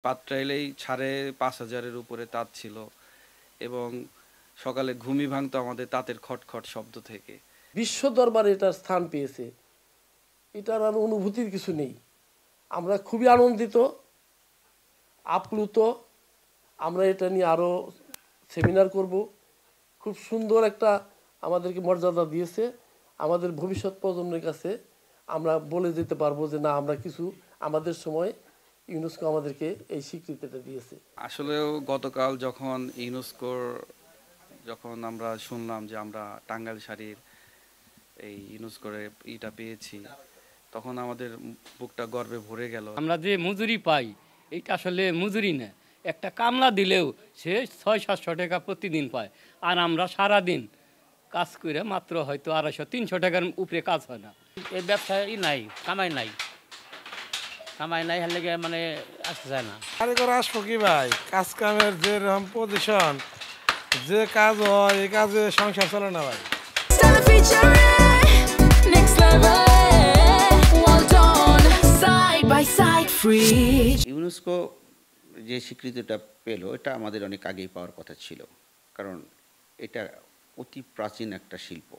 পাটরাইলেই ৫,৫০০-এর উপরে তাঁত ছিল এবং সকালে ঘুমই ভাঙতো আমাদের তাঁতের খটখট শব্দ থেকে। বিশ্ব দরবারে এটার স্থান পেয়েছে, এটার আর অনুভূতির কিছু নেই। আমরা খুবই আনন্দিত, আপ্লুত। আমরা এটা নিয়ে আরও সেমিনার করব। খুব সুন্দর একটা আমাদেরকে মর্যাদা দিয়েছে। আমাদের ভবিষ্যৎ প্রজন্মের কাছে আমরা বলে যেতে পারবো যে না, আমরা কিছু আমাদের সময় ইউনেস্কো আমাদেরকে এই স্বীকৃতিটা দিয়েছে। আসলেও গতকাল যখন আমরা শুনলাম যে আমরা টাঙ্গাইল শাড়ির এই ইউনেস্কোর ইটা পেয়েছি, তখন আমাদের বুকটা গর্বে ভরে গেল। আমরা যে মজুরি পাই এটা আসলে মজুরি না, একটা কামলা দিলেও সে ৬০০-৭০০ টাকা প্রতিদিন পায়, আর আমরা সারাদিন কাজ করে মাত্র হয়তো ২৫০-৩০০ টাকার উপরে কাজ হয় না। এই ব্যবসায় নাই, কামাই নাই, হলে মানে আসতে চায় না। কারিগর আসবো কি ভাই, কাজ কামের যে রকম পজিশন, যে কাজ হয় এই কাজে সংসার চলে না ভাই। ইউনেস্কো যে স্বীকৃতিটা পেল, এটা আমাদের অনেক আগেই পাওয়ার কথা ছিল, কারণ এটা অতি প্রাচীন একটা শিল্প।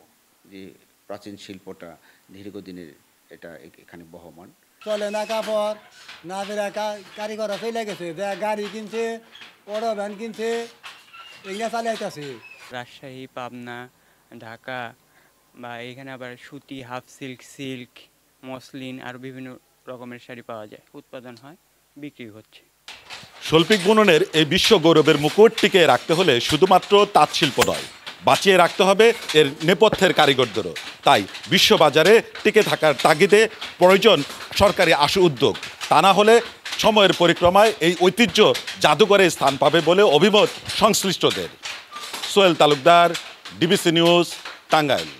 যে প্রাচীন শিল্পটা দীর্ঘদিনের এটা এখানে বহমান। চলে না কাপড় না ফেরা কারিগর ফেলে গেছে, গাড়ি কিনছে, বড় ভ্যান কিনছে, এগুলো চালাইতেছে। রাজশাহী, পাবনা, ঢাকা বা এখানে আবার সুতি, হাফ সিল্ক, মসলিন আর বিভিন্ন রকমের শাড়ি পাওয়া যায়, উৎপাদন হয়, বিক্রি হচ্ছে। শৈল্পিক বুননের এই বিশ্ব গৌরবের মুকুট টিকে রাখতে হলে শুধুমাত্র তাঁত শিল্প নয়, বাঁচিয়ে রাখতে হবে এর নেপথ্যের কারিগরদেরও। তাই বিশ্ববাজারে টিকে থাকার তাগিদে প্রয়োজন সরকারি আশু উদ্যোগ। তা না হলে সময়ের পরিক্রমায় এই ঐতিহ্য জাদুঘরে স্থান পাবে বলে অভিমত সংশ্লিষ্টদের। Sohel Talukdar, DBC news, Tangail.